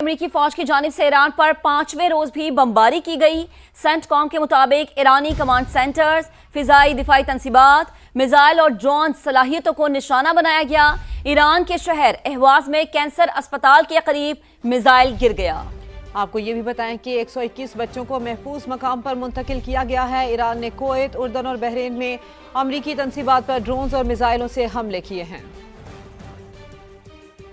امریکی فوج کی جانب سے ایران پر 5ویں روز بھی بمباری کی گئی۔ سینٹ کام کے مطابق ایرانی کمانڈ سینٹرز، فضائی دفاعی تنصیبات، میزائل اور ڈرون صلاحیتوں کو نشانہ بنایا گیا۔ ایران کے شہر اہواز میں کینسر اسپتال کے قریب میزائل گر گیا۔ آپ کو یہ بھی بتائیں کہ 121 بچوں کو محفوظ مقام پر منتقل کیا گیا ہے۔ ایران نے کویت، اردن اور بحرین میں امریکی تنصیبات پر ڈرونز اور میزائلوں سے حملے کیے ہیں۔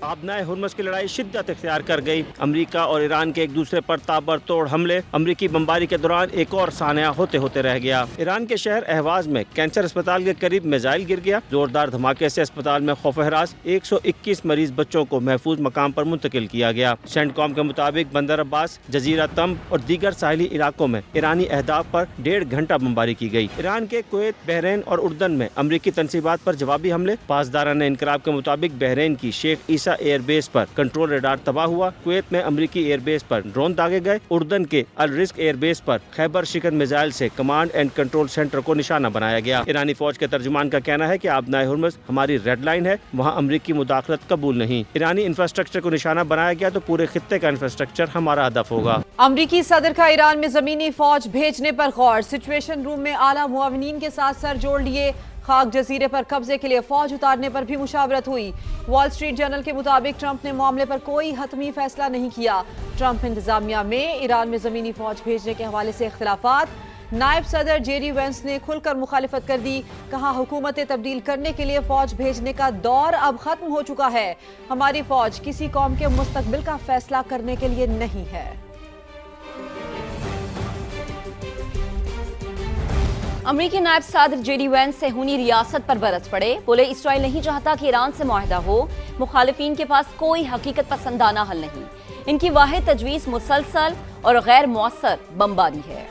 آبنائے ہرمز کی لڑائی شدت اختیار کر گئی۔ امریکہ اور ایران کے ایک دوسرے پر تابڑتوڑ حملے، امریکی بمباری کے دوران ایک اور سانحہ ہوتے رہ گیا۔ ایران کے شہر اہواز میں کینسر اسپتال کے قریب میزائل گر گیا۔ زوردار دھماکے سے اسپتال میں خوف و ہراس، 121 مریض بچوں کو محفوظ مقام پر منتقل کیا گیا۔ سینٹ کام کے مطابق بندر عباس، جزیرہ تمب اور دیگر ساحلی علاقوں میں ایرانی اہداف پر 1.5 گھنٹہ بمباری کی گئی۔ ایران کے کویت، بحرین اور اردن میں امریکی تنصیبات پر جوابی حملے۔ پاسداران انقلاب کے مطابق بحرین کی شیخ عیسیٰ ایئر بیس پر کنٹرول ریڈار تباہ ہوا۔ کویت میں امریکی ایئر بیس پر ڈرون داغے گئے۔ اردن کے الرزق ایئر بیس پر خیبر شکن میزائل سے کمانڈ اینڈ کنٹرول سینٹر کو نشانہ بنایا گیا۔ ایرانی فوج کے ترجمان کا کہنا ہے کہ آبنائے ہرمز ہماری ریڈ لائن ہے، وہاں امریکی مداخلت قبول نہیں۔ ایرانی انفراسٹرکچر کو نشانہ بنایا گیا تو پورے خطے کا انفراسٹرکچر ہمارا ہدف ہوگا۔ امریکی صدر کا ایران میں زمینی فوج بھیجنے پر غور۔ سچویشن روم میں اعلیٰ معاونین کے ساتھ سر جوڑ لیے۔ خاک جزیرے پر قبضے کے لیے فوج اتارنے پر بھی مشاورت ہوئی۔ وال سٹریٹ جرنل کے مطابق ٹرمپ نے معاملے پر کوئی حتمی فیصلہ نہیں کیا۔ ٹرمپ انتظامیہ میں ایران میں زمینی فوج بھیجنے کے حوالے سے اختلافات۔ نائب صدر جے ڈی وینس نے کھل کر مخالفت کر دی۔ کہا حکومتیں تبدیل کرنے کے لیے فوج بھیجنے کا دور اب ختم ہو چکا ہے۔ ہماری فوج کسی قوم کے مستقبل کا فیصلہ کرنے کے لیے نہیں ہے۔ امریکی نائب صدر جے ڈی وینس صہیونی ریاست پر برس پڑے۔ بولے اسرائیل نہیں چاہتا کہ ایران سے معاہدہ ہو۔ مخالفین کے پاس کوئی حقیقت پسندانہ حل نہیں۔ ان کی واحد تجویز مسلسل اور غیر مؤثر بمباری ہے۔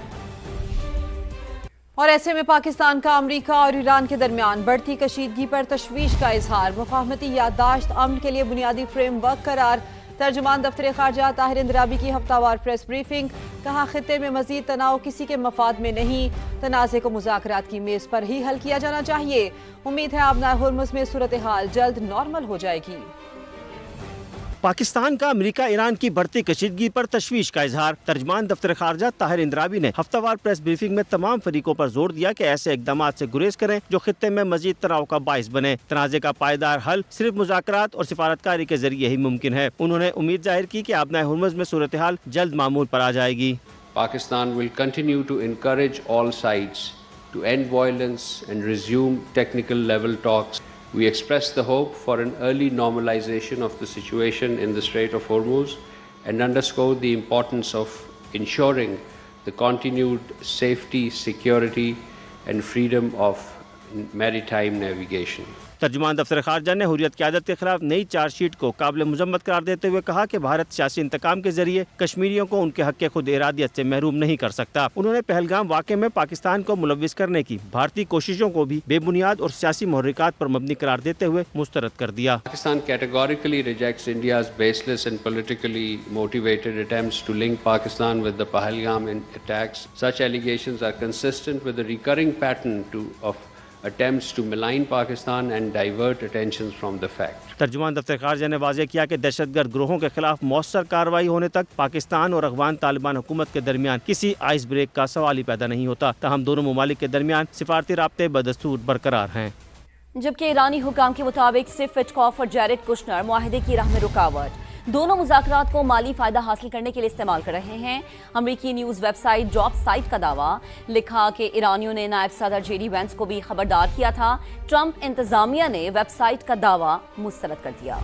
اور ایسے میں پاکستان کا امریکہ اور ایران کے درمیان بڑھتی کشیدگی پر تشویش کا اظہار۔ مفاہمتی یادداشت امن کے لیے بنیادی فریم ورک قرار۔ ترجمان دفتر خارجہ طاہر اندرابی کی ہفتہ وار پریس بریفنگ۔ کہا خطے میں مزید تناؤ کسی کے مفاد میں نہیں۔ تنازع کو مذاکرات کی میز پر ہی حل کیا جانا چاہیے۔ امید ہے آبنائے ہرمز میں صورتحال جلد نارمل ہو جائے گی۔ پاکستان کا امریکہ ایران کی بڑھتی کشیدگی پر تشویش کا اظہار۔ ترجمان دفتر خارجہ طاہر اندرابی نے ہفتہ وار پریس بریفنگ میں تمام فریقوں پر زور دیا کہ ایسے اقدامات سے گریز کریں جو خطے میں مزید تناؤ کا باعث بنے۔ تنازع کا پائیدار حل صرف مذاکرات اور سفارتکاری کے ذریعے ہی ممکن ہے۔ انہوں نے امید ظاہر کی کہ آبنائے ہرمز میں صورتحال جلد معمول پر آ جائے گی۔ Pakistan will continue to encourage all sides to end violence and resume technical level talks. We express the hope for an early normalization of the situation in the Strait of Hormuz and underscore the importance of ensuring the continued safety, security and freedom of maritime navigation. ترجمان دفتر خارجہ نے حریت قیادت کے خلاف نئی charge sheet کو قابل مذمت قرار دیتے ہوئے کہا کہ بھارت سیاسی انتقام کے ذریعے کشمیریوں کو ان کے حق خود ارادیت سے محروم نہیں کر سکتا۔ انہوں نے پہلگام واقعے میں پاکستان کو ملوث کرنے کی بھارتی کوششوں کو بھی بے بنیاد اور سیاسی محرکات پر مبنی قرار دیتے ہوئے مسترد کر دیا۔ Pakistan categorically rejects India's baseless and politically motivated attempts to link Pakistan with the Pahalgam attacks. Such allegations are consistent with the recurring pattern of attempts to malign Pakistan and divert attention from the fact. ترجمان دفتر خارجہ نے واضح کیا کہ دہشت گرد گروہوں کے خلاف مؤثر کارروائی ہونے تک پاکستان اور افغان طالبان حکومت کے درمیان کسی آئس بریک کا سوال ہی پیدا نہیں ہوتا۔ تاہم دونوں ممالک کے درمیان سفارتی رابطے بدستور برقرار ہیں۔ جبکہ ایرانی حکام کے مطابق اسٹیو وٹکوف اور جیریڈ کشنر معاہدے کی راہ میں رکاوٹ۔ دونوں مذاکرات کو مالی فائدہ حاصل کرنے کے لیے استعمال کر رہے ہیں۔ امریکی news website job site کا دعویٰ لکھا کہ ایرانیوں نے نائب صدر جے ڈی وینس کو بھی خبردار کیا تھا۔ ٹرمپ انتظامیہ نے ویب سائٹ کا دعویٰ مسترد کر دیا۔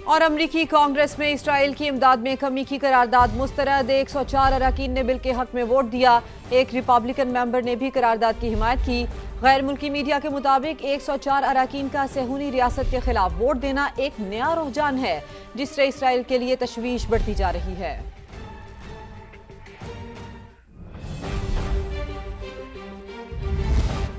اور امریکی کانگریس میں اسرائیل کی امداد میں کمی کی قرارداد مسترد۔ 104 اراکین نے بل کے حق میں ووٹ دیا۔ ایک ریپبلکن ممبر نے بھی قرارداد کی حمایت کی۔ غیر ملکی میڈیا کے مطابق 104 اراکین کا صہیونی ریاست کے خلاف ووٹ دینا ایک نیا رجحان ہے جس سے اسرائیل کے لیے تشویش بڑھتی جا رہی ہے۔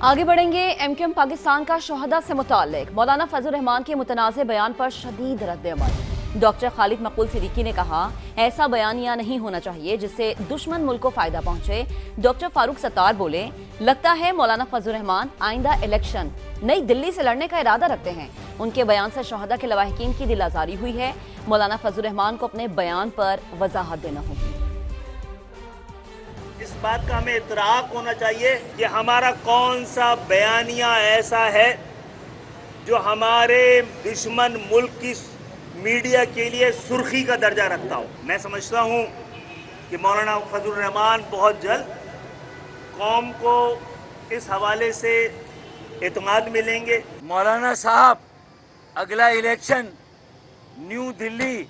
آگے بڑھیں گے۔ ایم کیو ایم پاکستان کا شہداء سے متعلق مولانا فضل الرحمان کے متنازع بیان پر شدید رد عمل۔ ڈاکٹر خالد مقبول صدیقی نے کہا ایسا بیانیہ نہیں ہونا چاہیے جس سے دشمن ملک کو فائدہ پہنچے۔ ڈاکٹر فاروق ستار بولے لگتا ہے مولانا فضل الرحمان آئندہ الیکشن نئی دلی سے لڑنے کا ارادہ رکھتے ہیں۔ ان کے بیان سے شہداء کے لواحقین کی دل آزاری ہوئی ہے۔ مولانا فضل الرحمان کو اپنے بیان پر وضاحت دینا ہوگی۔ اس بات کا ہمیں ادراک ہونا چاہیے کہ ہمارا کون سا بیانیہ ایسا ہے جو ہمارے دشمن ملک کی میڈیا کے لیے سرخی کا درجہ رکھتا ہو۔ میں سمجھتا ہوں کہ مولانا فضل الرحمان بہت جلد قوم کو اس حوالے سے اعتماد ملیں گے۔ مولانا صاحب اگلا الیکشن نیو دلی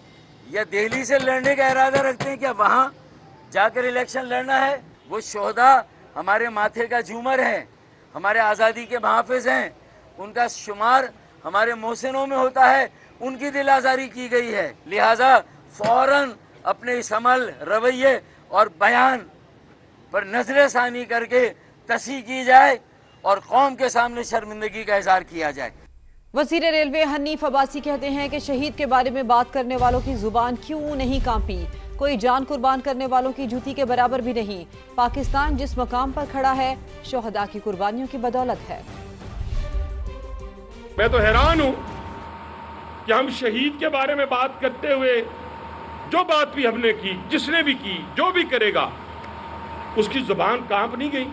یا دہلی سے لڑنے کا ارادہ رکھتے ہیں کیا؟ وہاں جا کر الیکشن لڑنا ہے؟ وہ شہداء ہمارے ماتھے کا جھومر ہیں، ہمارے آزادی کے محافظ ہیں، ان کا شمار ہمارے محسنوں میں ہوتا ہے، ان کی دل آزاری کی گئی ہے۔ لہٰذا فوراً اپنے اس عمل، رویے اور بیان پر نظر ثانی کر کے تصحیح کی جائے اور قوم کے سامنے شرمندگی کا اظہار کیا جائے۔ وزیر ریلوے حنیف عباسی کہتے ہیں کہ شہید کے بارے میں بات کرنے والوں کی زبان کیوں نہیں کانپی؟ کوئی جان قربان کرنے والوں کی جوتی کے برابر بھی نہیں۔ پاکستان جس مقام پر کھڑا ہے شہداء کی قربانیوں کی بدولت ہے۔ میں تو حیران ہوں کہ ہم شہید کے بارے میں بات کرتے ہوئے جو بات بھی ہم نے کی، جس نے بھی کی، جو بھی کرے گا، اس کی زبان کانپ نہیں گئی،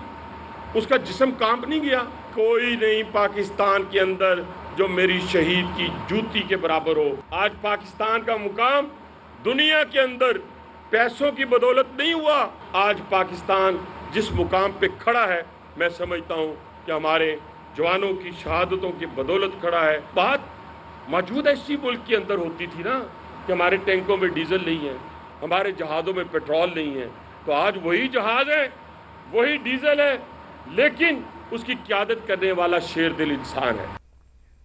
اس کا جسم کانپ نہیں گیا۔ کوئی نہیں پاکستان کے اندر جو میری شہید کی جوتی کے برابر ہو۔ آج پاکستان کا مقام دنیا کے اندر پیسوں کی بدولت نہیں ہوا۔ آج پاکستان جس مقام پہ کھڑا ہے، میں سمجھتا ہوں کہ ہمارے جوانوں کی شہادتوں کی بدولت کھڑا ہے۔ بات موجودہ اسی ملک کے اندر ہوتی تھی نا کہ ہمارے ٹینکوں میں ڈیزل نہیں ہے، ہمارے جہازوں میں پیٹرول نہیں ہے، تو آج وہی جہاز ہے، وہی ڈیزل ہے، لیکن اس کی قیادت کرنے والا شیر دل انسان ہے۔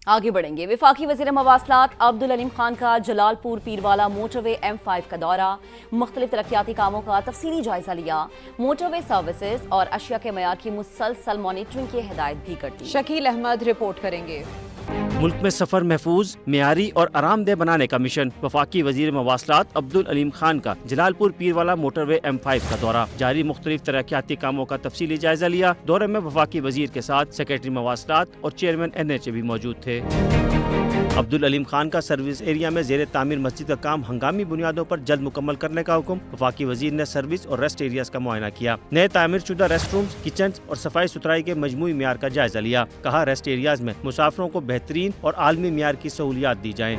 آگے بڑھیں گے۔ وفاقی وزیر مواصلات عبدالعلیم خان کا جلال پور پیروالا موٹر وے M5 کا دورہ، مختلف ترقیاتی کاموں کا تفصیلی جائزہ لیا، موٹر وے سروسز اور اشیاء کے معیار کی مسلسل مانیٹرنگ کی ہدایت بھی کرتی۔ شکیل احمد رپورٹ کریں گے۔ ملک میں سفر محفوظ، معیاری اور آرام دہ بنانے کا مشن۔ وفاقی وزیر مواصلات عبدالعلیم خان کا جلال پور پیروالا موٹر وے M5 کا دورہ، جاری مختلف ترقیاتی کاموں کا تفصیلی جائزہ لیا۔ دورے میں وفاقی وزیر کے ساتھ سیکریٹری مواصلات اور چیئرمین NHA بھی موجود تھے۔ عبدالعلیم خان کا سروس ایریا میں زیر تعمیر مسجد کا کام ہنگامی بنیادوں پر جلد مکمل کرنے کا حکم۔ وفاقی وزیر نے سروس اور ریسٹ ایریاز کا معائنہ کیا، نئے تعمیر شدہ ریسٹ رومز، کچنز اور صفائی ستھرائی کے مجموعی معیار کا جائزہ لیا۔ کہا ریسٹ ایریاز میں مسافروں کو بہترین اور عالمی معیار کی سہولیات دی جائیں۔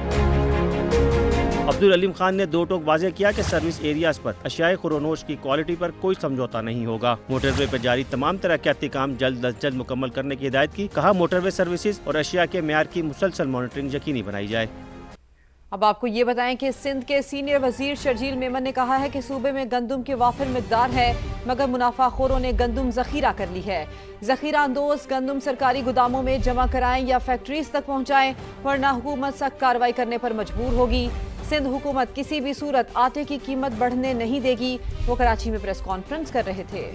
عبدالعلیم خان نے دو ٹوک واضح کیا کہ سروس ایریاز پر اشیاء خورونوش کی کوالٹی پر کوئی سمجھوتہ نہیں ہوگا۔ موٹر وے پر جاری تمام ترقیاتی کام جلد از جلد مکمل کرنے کی ہدایت کی۔ کہا موٹر وے سروسز اور اشیاء کے معیار کی مسلسل مانیٹرنگ یقینی بنائی جائے۔ اب آپ کو یہ بتائیں کہ سندھ کے سینئر وزیر شرجیل میمن نے کہا ہے کہ صوبے میں گندم کی وافر مقدار ہے، مگر منافع خوروں نے گندم ذخیرہ کر لی ہے۔ ذخیرہ اندوز گندم سرکاری گوداموں میں جمع کرائیں یا فیکٹریز تک پہنچائیں، ورنہ حکومت سخت کارروائی کرنے پر مجبور ہوگی۔ سندھ حکومت کسی بھی صورت آٹے کی قیمت بڑھنے نہیں دے گی۔ وہ کراچی میں پریس کانفرنس کر رہے تھے۔